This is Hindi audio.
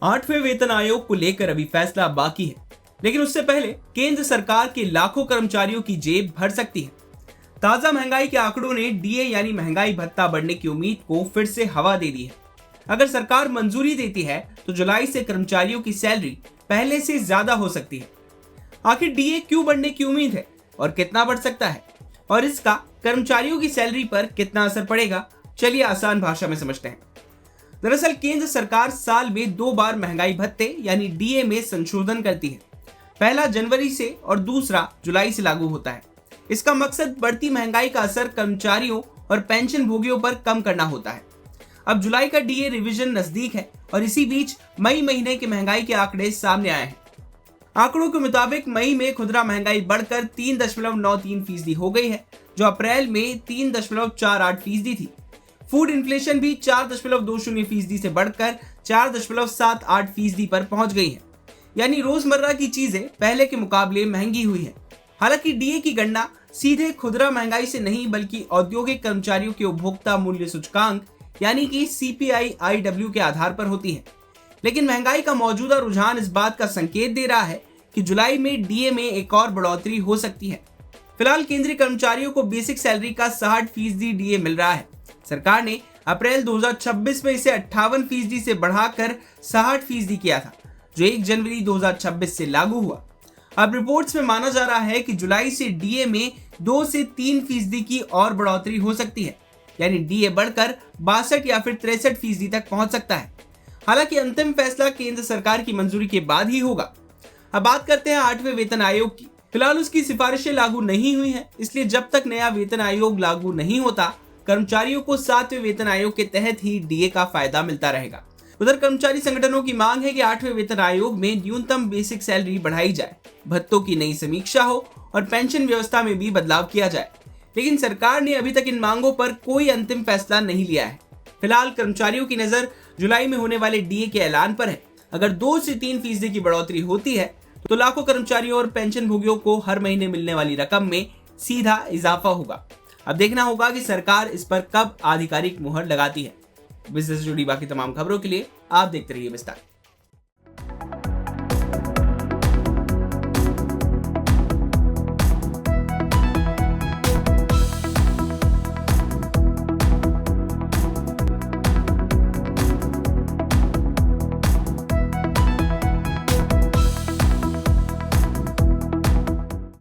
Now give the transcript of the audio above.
8वें वेतन आयोग को लेकर अभी फैसला बाकी है, लेकिन उससे पहले केंद्र सरकार के लाखों कर्मचारियों की जेब भर सकती है। ताजा महंगाई के आंकड़ों ने डीए यानी महंगाई भत्ता बढ़ने की उम्मीद को फिर से हवा दे दी है। अगर सरकार मंजूरी देती है तो जुलाई से कर्मचारियों की सैलरी पहले से ज्यादा हो सकती है। आखिर डीए क्यों बढ़ने की उम्मीद है और कितना बढ़ सकता है, और इसका कर्मचारियों की सैलरी पर कितना असर पड़ेगा, चलिए आसान भाषा में समझते हैं। दरअसल केंद्र सरकार साल में 2 बार महंगाई भत्ते यानी डीए में संशोधन करती है। पहला जनवरी से और दूसरा जुलाई से लागू होता है। इसका मकसद बढ़ती महंगाई का असर कर्मचारियों और पेंशन भोगियों पर कम करना होता है। अब जुलाई का डीए रिवीजन नजदीक है और इसी बीच मई महीने के महंगाई के आंकड़े सामने आए हैं। आंकड़ों के मुताबिक मई में खुदरा महंगाई बढ़कर 3.93% हो गई है, जो अप्रैल में 3.48% थी। फूड इन्फ्लेशन भी 4.20% से बढ़कर 4.78% पर पहुंच गई है, यानी रोजमर्रा की चीजें पहले के मुकाबले महंगी हुई है। हालांकि डीए की गणना सीधे खुदरा महंगाई से नहीं बल्कि औद्योगिक कर्मचारियों के उपभोक्ता मूल्य सूचकांक यानी कि CPI-IW के आधार पर होती है। लेकिन महंगाई का मौजूदा रुझान इस बात का संकेत दे रहा है कि जुलाई में डीए में एक और बढ़ोतरी हो सकती है। फिलहाल केंद्रीय कर्मचारियों को बेसिक सैलरी का 60% डीए मिल रहा है। सरकार ने अप्रैल 2026 में इसे 58% से बढ़ाकर 60% किया था, जो 1 जनवरी 2026 से लागू हुआ। अब रिपोर्ट्स में माना जा रहा है कि जुलाई से डीए में 2 से 3% की और बढ़ोतरी हो सकती है, यानी डीए बढ़कर 62 या फिर 63% तक पहुंच सकता है। हालांकि अंतिम फैसला केंद्र सरकार की मंजूरी के बाद ही होगा। अब बात करते हैं 8वें वेतन आयोग की। फिलहाल उसकी सिफारिशें लागू नहीं हुई हैं, इसलिए जब तक नया वेतन आयोग लागू नहीं होता, कर्मचारियों को 7वें वेतन आयोग के तहत ही डीए का फायदा मिलता रहेगा। उधर कर्मचारी संगठनों की मांग है कि 8वें वेतन आयोग में न्यूनतम बेसिक सैलरी बढ़ाई जाए, भत्तों की नई समीक्षा हो और पेंशन व्यवस्था में भी बदलाव किया जाए। लेकिन सरकार ने अभी तक इन मांगों पर कोई अंतिम फैसला नहीं लिया है। फिलहाल कर्मचारियों की नजर जुलाई में होने वाले डीए के ऐलान पर है। अगर 2 से 3% की बढ़ोतरी होती है तो लाखों कर्मचारियों और पेंशन भोगियों को हर महीने मिलने वाली रकम में सीधा इजाफा होगा। अब देखना होगा कि सरकार इस पर कब आधिकारिक मुहर लगाती है। बिजनेस से जुड़ी बाकी तमाम खबरों के लिए आप देखते रहिए विस्तार।